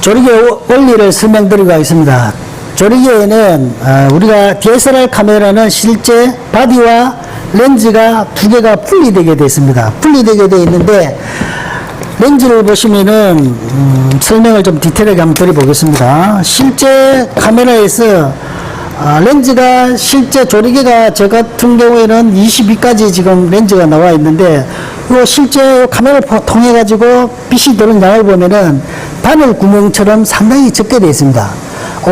조리개 원리를 설명드리고 하겠습니다. 조리개에는 우리가 DSLR 카메라는 실제 바디와 렌즈가 두 개가 분리되게 되어 있습니다. 분리되게 되어 있는데 렌즈를 보시면은 설명을 좀 디테일하게 한번 드려보겠습니다. 실제 카메라에서 렌즈가 실제 조리개가 저 같은 경우에는 22까지 지금 렌즈가 나와 있는데 이 실제 카메라를 통해 가지고 빛이 들어오는 양을 보면은 바늘 구멍처럼 상당히 적게 되어 있습니다.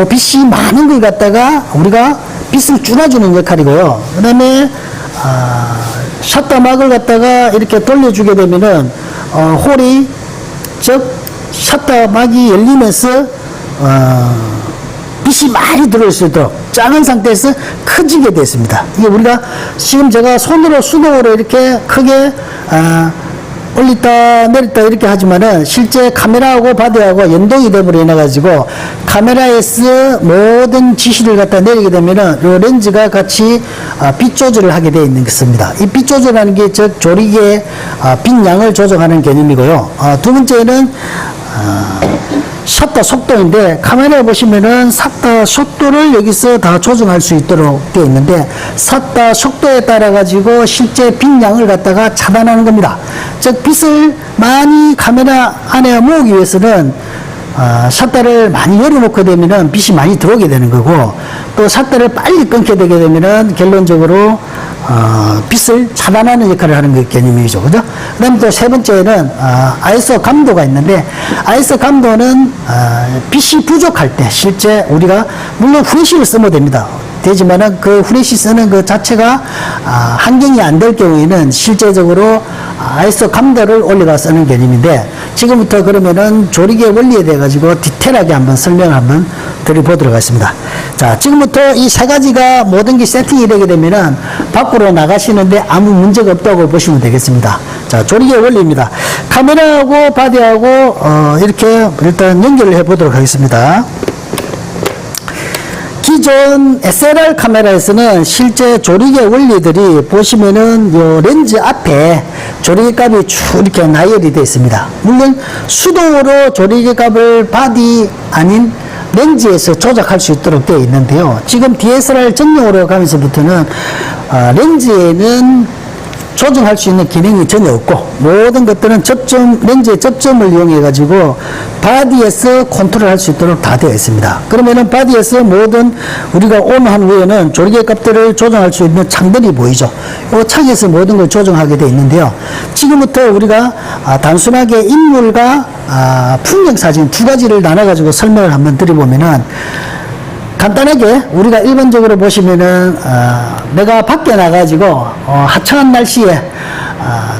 빛이 많은 걸 갖다가 우리가 빛을 줄여주는 역할이고요. 그 다음에 셔터막을 갖다가 이렇게 돌려주게 되면은 홀이 즉 셔터막이 열리면서 빛이 많이 들어올 수 있도록 작은 상태에서 커지게 됐습니다. 이게 우리가 지금 제가 손으로 수동으로 이렇게 크게 올렸다 내렸다 이렇게 하지만은 실제 카메라하고 바디하고 연동이 되버려 가지고 카메라에서 모든 지시를 갖다 내리게 되면은 이 렌즈가 같이 빛 조절을 하게 되어 있는 것입니다. 이 빛 조절하는 게 즉 조리개의 빛 양을 조정하는 개념이고요. 두 번째는 셔터 속도인데 카메라에 보시면은 셔터 속도를 여기서 다 조정할 수 있도록 되어 있는데 셔터 속도에 따라 가지고 실제 빛양을 갖다가 차단하는 겁니다. 즉 빛을 많이 카메라 안에 모으기 위해서는 셔터를 많이 열어놓게 되면은 빛이 많이 들어오게 되는 거고 또 셔터를 빨리 끊게 되게 되면은 결론적으로 빛을 차단하는 역할을 하는 그 개념이죠. 그죠? 그 다음에 또 세 번째는 ISO 감도가 있는데 ISO 감도는 빛이 부족할 때 실제 우리가 물론 후레쉬를 쓰면 됩니다. 되지만은 그 후레쉬 쓰는 그 자체가 환경이 안 될 경우에는 실제적으로 ISO 감도를 올려가 쓰는 개념인데 지금부터 그러면은 조리개 원리에 대해 가지고 디테일하게 한번 설명을 한번 드려보도록 하겠습니다. 자, 지금부터 이 세 가지가 모든 게 세팅이 되게 되면은 밖으로 나가시는데 아무 문제가 없다고 보시면 되겠습니다. 자, 조리개 원리입니다. 카메라하고 바디하고 이렇게 일단 연결을 해 보도록 하겠습니다. 기존 SLR 카메라에서는 실제 조리개 원리들이 보시면은 요 렌즈 앞에 조리개 값이 쭉 이렇게 나열이 되어 있습니다. 물론 수동으로 조리개 값을 바디 아닌 렌즈에서 조작할 수 있도록 되어 있는데요. 지금 DSLR 전용으로 가면서부터는 렌즈에는 조정할 수 있는 기능이 전혀 없고 모든 것들은 렌즈의 접점을 이용해 가지고 바디에서 컨트롤할 수 있도록 다 되어 있습니다. 그러면은 바디에서 모든 우리가 온한 후에는 조리개 값들을 조정할 수 있는 창들이 보이죠. 이 창에서 모든 걸 조정하게 되어 있는데요. 지금부터 우리가 단순하게 인물과 풍경 사진 두 가지를 나눠 가지고 설명을 한번 드려보면은 간단하게 우리가 일반적으로 보시면은 내가 밖에 나가지고 화창한 날씨에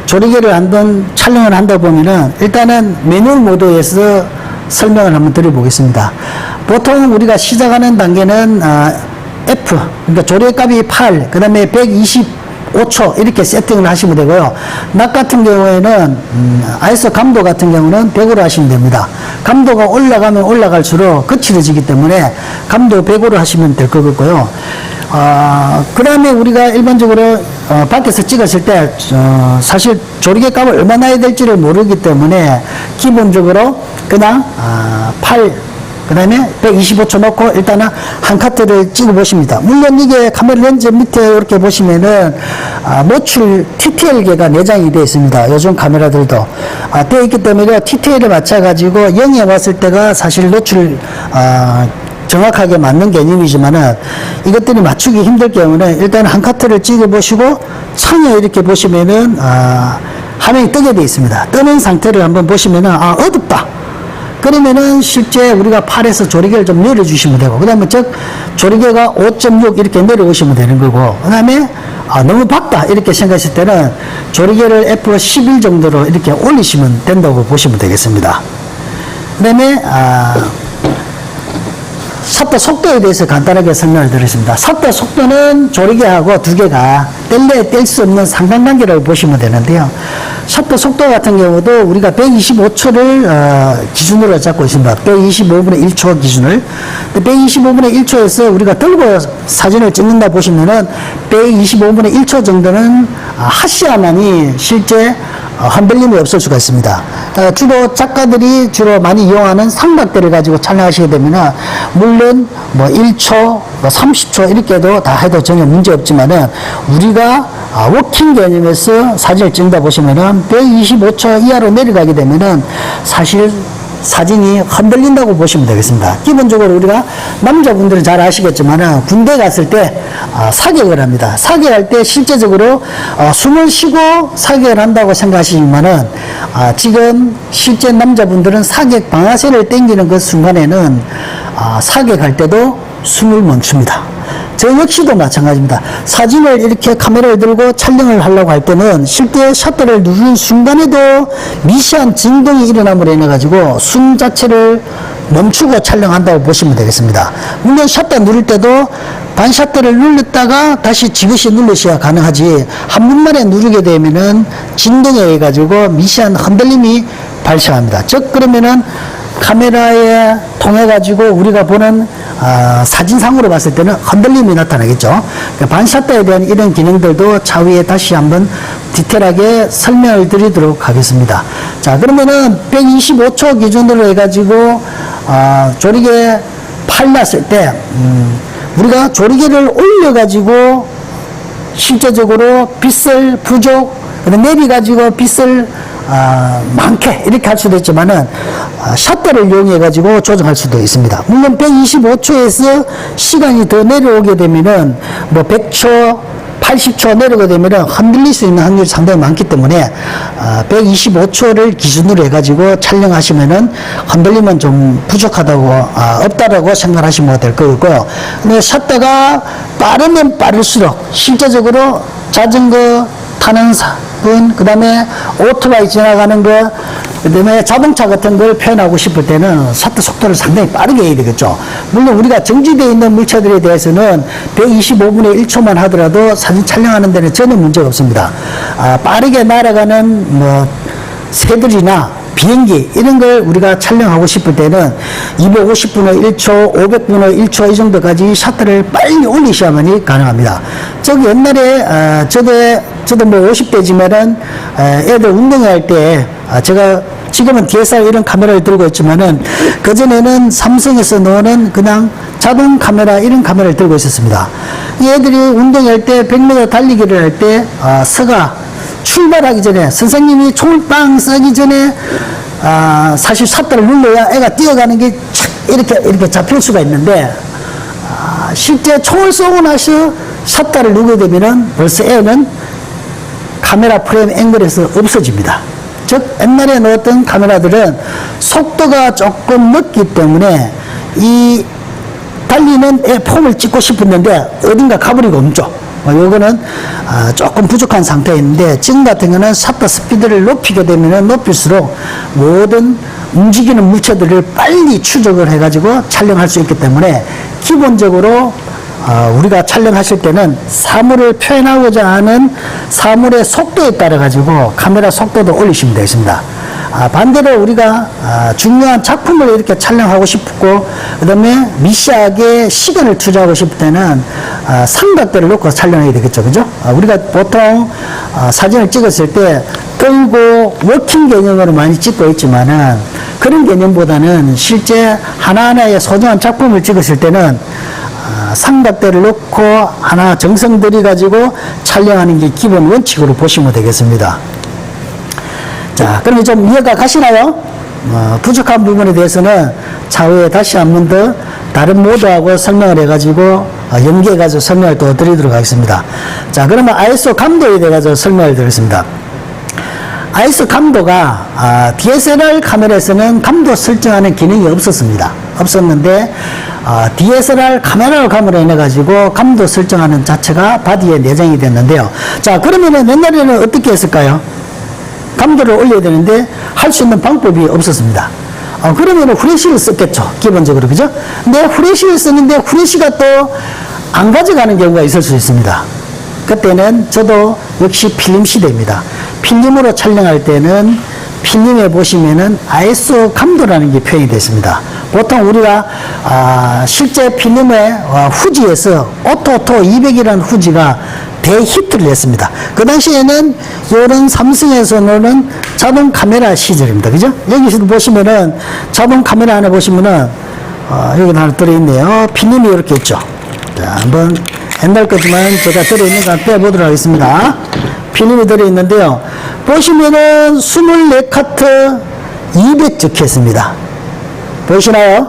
조리개를 한번 촬영을 한다 보면은 일단은 매뉴얼 모드에서 설명을 한번 드려보겠습니다. 보통 우리가 시작하는 단계는 F 그러니까 조리개 값이 8 그 다음에 125초 이렇게 세팅을 하시면 되고요. 낮 같은 경우에는 ISO 감도 같은 경우는 100으로 하시면 됩니다. 감도가 올라가면 올라갈수록 거칠어지기 때문에 감도 100으로 하시면 될 것 같고요. 그 다음에 우리가 일반적으로 밖에서 찍었을 때 사실 조리개 값을 얼마나 해야 될지를 모르기 때문에 기본적으로 그냥 8 그 다음에 125초 놓고 일단은 한 카트를 찍어 보십니다. 물론 이게 카메라 렌즈 밑에 이렇게 보시면은 노출 TTL계가 내장이 되어 있습니다. 요즘 카메라들도 되어 있기 때문에 TTL에 맞춰 가지고 0에 왔을 때가 사실 노출 정확하게 맞는 개념이지만은 이것들이 맞추기 힘들 경우는 일단 한 카트를 찍어 보시고 창에 이렇게 보시면은 화면이 뜨게 되어 있습니다. 뜨는 상태를 한번 보시면은 어둡다. 그러면은 실제 우리가 팔에서 조리개를 좀 내려주시면 되고, 그 다음에 즉, 조리개가 5.6 이렇게 내려오시면 되는 거고, 그 다음에, 너무 밝다 이렇게 생각했을 때는 조리개를 F11 정도로 이렇게 올리시면 된다고 보시면 되겠습니다. 그 다음에, 셔터 속도에 대해서 간단하게 설명을 드리겠습니다. 셔터 속도는 조리개하고 두 개가 뗄래야 뗄 수 없는 상관관계라고 보시면 되는데요. 셔터 속도 같은 경우도 우리가 125초를 기준으로 잡고 있습니다. 125분의 1초 기준을. 125분의 1초에서 우리가 들고 사진을 찍는다 보시면은 125분의 1초 정도는 하시야만이 실제 흔들림이 없을 수가 있습니다. 주로 작가들이 주로 많이 이용하는 삼각대를 가지고 촬영하시게 되면은 물론 뭐 1초, 30초 이렇게도 다 해도 전혀 문제 없지만은 우리가 워킹 개념에서 사진을 찍는다 보시면은 125초 이하로 내려가게 되면은 사실 사진이 흔들린다고 보시면 되겠습니다. 기본적으로 우리가 남자분들은 잘 아시겠지만 군대 갔을 때 사격을 합니다. 사격할 때 실제적으로 숨을 쉬고 사격을 한다고 생각하시지만은 지금 실제 남자분들은 사격 방아쇠를 당기는 그 순간에는 사격할 때도 숨을 멈춥니다. 저 역시도 마찬가지입니다. 사진을 이렇게 카메라를 들고 촬영을 하려고 할 때는 실제 셔터를 누르는 순간에도 미세한 진동이 일어남으로 인해 가지고 숨 자체를 멈추고 촬영한다고 보시면 되겠습니다. 물론 셔터 누를 때도 반 셔터를 눌렀다가 다시 지그시 누르셔야 가능하지 한 번만에 누르게 되면은 진동에 의해 가지고 미세한 흔들림이 발생합니다. 즉 그러면은 카메라에 통해 가지고 우리가 보는 사진상으로 봤을 때는 흔들림이 나타나겠죠. 반샷터에 대한 이런 기능들도 차후에 다시 한번 디테일하게 설명을 드리도록 하겠습니다. 자, 그러면은 125초 기준으로 해가지고 조리개 팔렸을 때 우리가 조리개를 올려가지고 실제적으로 빛을 부족 내려가지고 빛을 많게 이렇게 할 수도 있지만은 샷터를 이용해 가지고 조정할 수도 있습니다. 물론 125초에서 시간이 더 내려오게 되면은 뭐 100초 80초 내려오게 되면은 흔들릴 수 있는 확률이 상당히 많기 때문에 125초를 기준으로 해가지고 촬영하시면은 흔들림은 좀 부족하다고 없다라고 생각하시면 될 거고요. 근데 샷터가 빠르면 빠를수록 실제적으로 자전거 타는 분, 그 다음에 오토바이 지나가는 거, 그 다음에 자동차 같은 걸 표현하고 싶을 때는 셔터 속도를 상당히 빠르게 해야 되겠죠. 물론 우리가 정지되어 있는 물체들에 대해서는 125분의 1초만 하더라도 사진 촬영하는 데는 전혀 문제가 없습니다. 빠르게 날아가는 뭐 새들이나 비행기 이런 걸 우리가 촬영하고 싶을 때는 250분의 1초, 500분의 1초 이 정도까지 셔터를 빨리 올리셔야만이 가능합니다. 저기 옛날에 저도 뭐 50대지만은 애들 운동할 때 제가 지금은 DSLR 이런 카메라를 들고 있지만은 그전에는 삼성에서 나오는 그냥 자동 카메라 이런 카메라를 들고 있었습니다. 이 애들이 운동할 때 100m 달리기를 할 때 서가 출발하기 전에 선생님이 총을 빵 쏘기 전에 사실 샷터를 눌러야 애가 뛰어가는 게 착 이렇게 잡힐 수가 있는데 실제 총을 쏘고 나서 샷터를 누르게 되면은 벌써 애는 카메라 프레임 앵글에서 없어집니다. 즉 옛날에 넣었던 카메라들은 속도가 조금 늦기 때문에 이 달리는 애 폼을 찍고 싶었는데 어딘가 가버리고 없죠. 요거는 조금 부족한 상태인데 지금 같은 경우는 셔터 스피드를 높이게 되면 높일수록 모든 움직이는 물체들을 빨리 추적을 해가지고 촬영할 수 있기 때문에 기본적으로 우리가 촬영하실 때는 사물을 표현하고자 하는 사물의 속도에 따라 가지고 카메라 속도도 올리시면 되겠습니다. 반대로 우리가 중요한 작품을 이렇게 촬영하고 싶고 그 다음에 미시하게 시간을 투자하고 싶을 때는 삼각대를 놓고 촬영해야 되겠죠. 그죠? 우리가 보통 사진을 찍었을 때 끌고 워킹 개념으로 많이 찍고 있지만은 그런 개념보다는 실제 하나하나의 소중한 작품을 찍었을 때는 삼각대를 놓고 하나 정성 들여 가지고 촬영하는 게 기본 원칙으로 보시면 되겠습니다. 자, 그러면 좀 이해가 가시나요? 부족한 부분에 대해서는 차후에 다시 한 번 더 다른 모드하고 설명을 해가지고 연계해가지고 설명을 또 드리도록 하겠습니다. 자, 그러면 ISO 감도에 대해서 설명을 드리겠습니다. ISO 감도가 DSLR 카메라에서는 감도 설정하는 기능이 없었는데 DSLR 카메라로 감으로 인해 가지고 감도 설정하는 자체가 바디에 내장이 됐는데요. 자, 그러면은 옛날에는 어떻게 했을까요? 감도를 올려야 되는데 할 수 있는 방법이 없었습니다. 그러면은 후레쉬를 썼겠죠, 기본적으로. 그죠? 근데 후레쉬를 썼는데 후레쉬가 또 안 가져가는 경우가 있을 수 있습니다. 그때는 저도 역시 필름 시대입니다. 필름으로 촬영할 때는 필름에 보시면은 ISO 감도라는 게 표현이 됐습니다. 보통 우리가 실제 필름의 후지에서 오토 200이라는 후지가 대히트를 했습니다. 그 당시에는 이런 삼성에서는 자동 카메라 시절입니다. 그죠? 여기서도 보시면은 자동 카메라 안에 보시면은 여기 하나 들어있네요. 필름이 이렇게 있죠. 자, 한번 옛날 거지만 제가 들어있는 거 빼보도록 하겠습니다. 필름이 들어있는데요. 보시면은 24카트 200 적혀 있습니다. 보이시나요?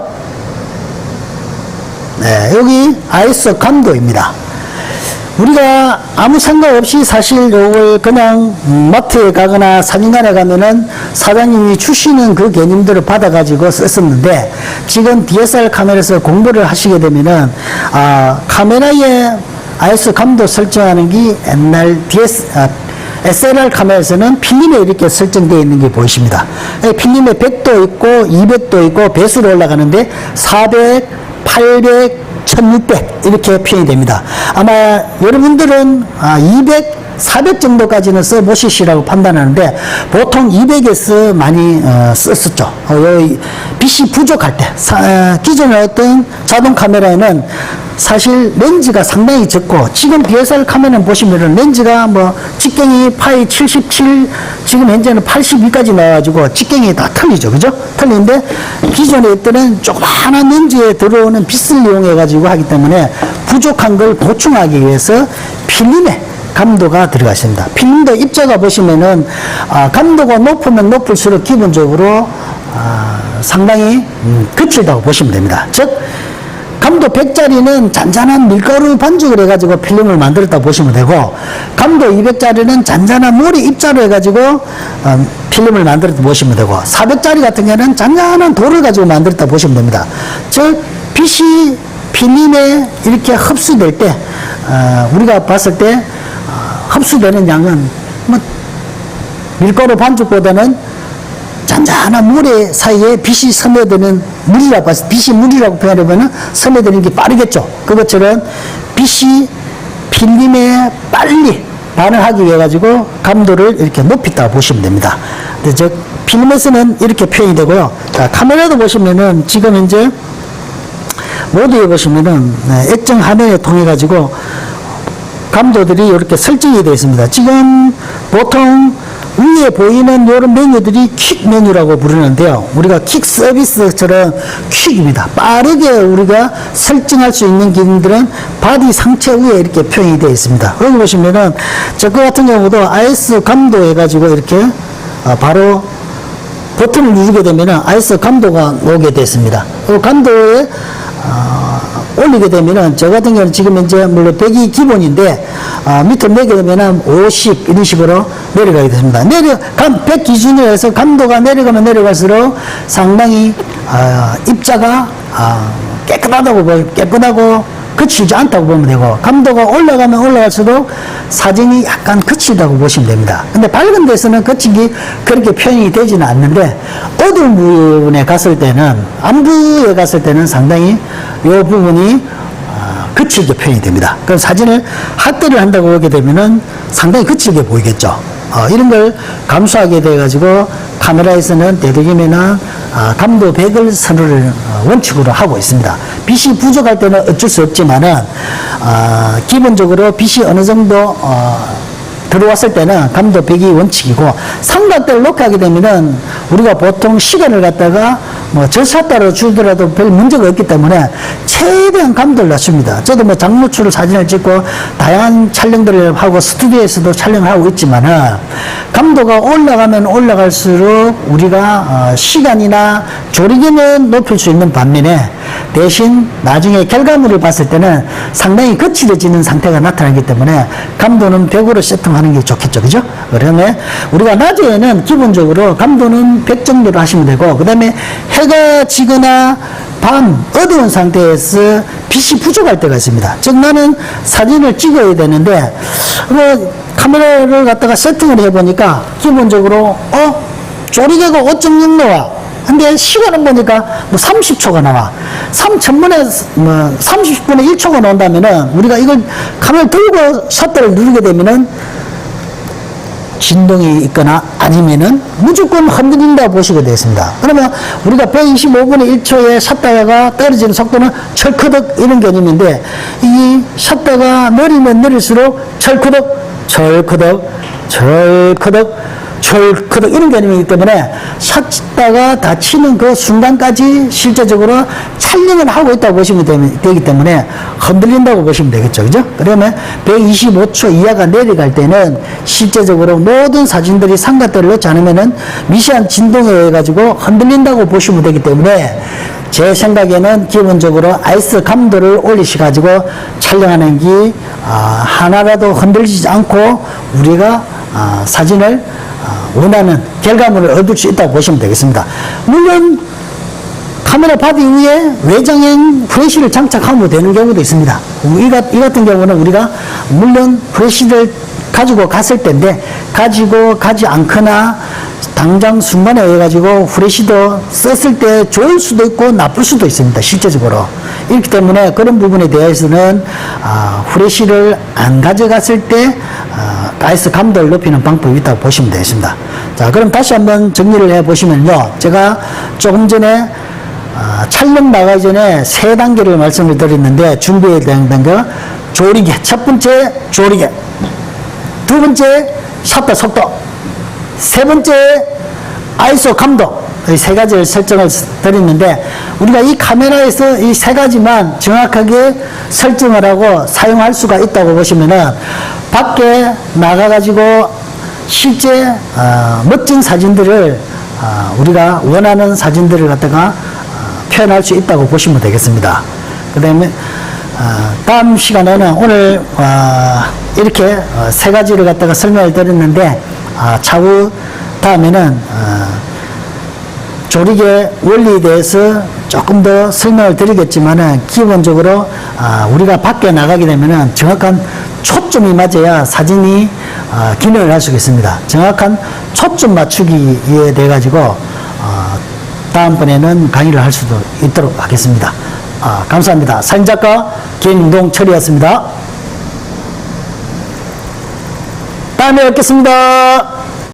네, 여기 ISO 감도입니다. 우리가 아무 생각 없이 사실 요걸 그냥 마트에 가거나 사진관에 가면은 사장님이 주시는 그 개념들을 받아가지고 썼었는데, 지금 DSLR 카메라에서 공부를 하시게 되면은, 카메라의 ISO 감도 설정하는 게 옛날 SLR 카메라에서는 필름에 이렇게 설정되어 있는 게 보이십니다. 필름에 100도 있고 200도 있고 배수로 올라가는데 400, 800, 1600 이렇게 표현이 됩니다. 아마 여러분들은 200, 400 정도까지는 써보시라고 판단하는데, 보통 200에서 많이 썼었죠. 빛이 부족할 때. 기존의 어떤 자동 카메라에는 사실 렌즈가 상당히 적고, 지금 DSLR 카메라는 보시면은 렌즈가 뭐 직경이 파이 77, 지금 현재는 82까지 나와가지고 직경이 다 틀리죠. 그죠? 틀리는데 기존에 있던 조그마한 렌즈에 들어오는 빛을 이용해가지고 하기 때문에 부족한 걸 보충하기 위해서 필름에 감도가 들어가십니다. 필름도 입자가 보시면은 감도가 높으면 높을수록 기본적으로 상당히 거칠다고 보시면 됩니다. 즉 감도 100짜리는 잔잔한 밀가루 반죽을 해가지고 필름을 만들었다고 보시면 되고, 감도 200짜리는 잔잔한 모래 입자로 해가지고 필름을 만들었다고 보시면 되고, 400짜리 같은 경우는 잔잔한 돌을 가지고 만들었다고 보시면 됩니다. 즉 빛이 필름에 이렇게 흡수될 때 우리가 봤을 때 흡수되는 양은 뭐 밀가루 반죽보다는 잔잔한 모래 사이에 빛이 스며드는 물이라고 봐서, 빛이 물이라고 표현해보면 스며드는 게 빠르겠죠. 그것처럼 빛이 필름에 빨리 반응하기 위해 가지고 감도를 이렇게 높였다고 보시면 됩니다. 근데 저 필름에서는 이렇게 표현이 되고요. 자, 카메라도 보시면은 지금 현재 모두에 보시면은 액정 화면에 통해 가지고 감도들이 이렇게 설정이 되어 있습니다. 지금 보통 위에 보이는 이런 메뉴들이 퀵 메뉴라고 부르는데요. 우리가 퀵 서비스처럼 퀵입니다. 빠르게 우리가 설정할 수 있는 기능들은 바디 상체 위에 이렇게 표현이 되어 있습니다. 여기 보시면은 저거 같은 경우도 ISO 감도 해가지고 이렇게 바로 버튼을 누르게 되면은 ISO 감도가 오게 됐습니다. 그 감도에 올리게 되면은, 저 같은 경우는 지금 현재 물론 100이 기본인데 밑으로 내게 되면은 50 이런 식으로 내려가게 됩니다. 100 기준으로 해서 감도가 내려가면 내려갈수록 상당히 입자가 깨끗하고 거칠지 않다고 보면 되고, 감도가 올라가면 올라갈수록 사진이 약간 거칠다고 보시면 됩니다. 근데 밝은 데서는 거칠기 그렇게 표현이 되지는 않는데, 어두운 부분에 갔을 때는, 안부에 갔을 때는 상당히 이 부분이 거칠게 표현이 됩니다. 그럼 사진을 핫대를 한다고 하게 되면은 상당히 거칠게 보이겠죠. 이런 걸 감수하게 돼가지고 카메라에서는 대부분은 감도 100을 선호를 원칙으로 하고 있습니다. 빛이 부족할 때는 어쩔 수 없지만은 기본적으로 빛이 어느 정도 들어왔을 때는 감도 100이 원칙이고, 삼각대를 놓게 하게 되면은 우리가 보통 시간을 갖다가 뭐 절차 따라 주더라도 별 문제가 없기 때문에 최대한 감도를 낮춥니다. 저도 뭐 장노출을 사진을 찍고 다양한 촬영들을 하고 스튜디오에서도 촬영을 하고 있지만은, 감도가 올라가면 올라갈수록 우리가 시간이나 조리기는 높일 수 있는 반면에, 대신 나중에 결과물을 봤을 때는 상당히 거칠어지는 상태가 나타나기 때문에 감도는 100으로 세팅하는 게 좋겠죠. 그죠? 그러면 우리가 낮에는 기본적으로 감도는 100 정도로 하시면 되고, 그 다음에 해가 지거나 밤 어두운 상태에서 빛이 부족할 때가 있습니다. 즉 나는 사진을 찍어야 되는데 카메라를 갖다가 세팅을 해보니까 기본적으로 조리개가 5.6 나와. 근데 시간은 보니까 뭐 30초가 나와. 3000분의 30분의 1초가 나온다면은 우리가 이걸 카메라 들고 셔터를 누르게 되면은 진동이 있거나 아니면은 무조건 흔들린다 보시게 되겠습니다. 그러면 우리가 125분의 1초에 샷다가 떨어지는 속도는 철커덕 이런 개념인데, 이 샷다가 느리면 느릴수록 철커덕, 철커덕, 철커덕, 철커덕 이런 개념이기 때문에 샷다가 다치는 그 순간까지 실제적으로 촬영을 하고 있다고 보시면 되기 때문에 흔들린다고 보시면 되겠죠. 그죠? 그러면 125초 이하가 내려갈 때는 실제적으로 모든 사진들이 삼각대를 놓지 않으면은 미세한 진동에 의해 가지고 흔들린다고 보시면 되기 때문에 제 생각에는 기본적으로 아이스 감도를 올리셔가지고 촬영하는 게 하나라도 흔들리지 않고 우리가 사진을 원하는 결과물을 얻을 수 있다고 보시면 되겠습니다. 물론 카메라 바디 위에 외장형 프레시를 장착하면 되는 경우도 있습니다. 이 같은 경우는 우리가 물론 프레시를 가지고 갔을 때인데, 가지고 가지 않거나 당장 순간에 의해 가지고 후레쉬도 썼을 때 좋을 수도 있고 나쁠 수도 있습니다. 실제적으로. 이렇기 때문에 그런 부분에 대해서는 후레쉬를 안 가져갔을 때 아이스 감도를 높이는 방법이 있다고 보시면 되겠습니다. 자, 그럼 다시 한번 정리를 해 보시면요, 제가 조금 전에 촬영 나가기 전에 3단계를 말씀을 드렸는데, 준비해야 되는 거 조리개, 첫 번째 조리개, 두 번째 샷터 속도, 세 번째 아이소 감도, 이 3가지를 설정을 드렸는데, 우리가 이 카메라에서 이 3가지만 정확하게 설정을 하고 사용할 수가 있다고 보시면은 밖에 나가가지고 실제 멋진 사진들을 우리가 원하는 사진들을 갖다가 표현할 수 있다고 보시면 되겠습니다. 그 다음에 다음 시간에는 오늘 이렇게 3가지를 갖다가 설명을 드렸는데, 차후 다음에는 조리개 원리에 대해서 조금 더 설명을 드리겠지만은, 기본적으로 우리가 밖에 나가게 되면은 정확한 초점이 맞아야 사진이 기능을 할 수가 있습니다. 정확한 초점 맞추기에 대해 가지고 다음번에는 강의를 할 수도 있도록 하겠습니다. 감사합니다. 사진작가 김동철이었습니다. 다음에 뵙겠습니다.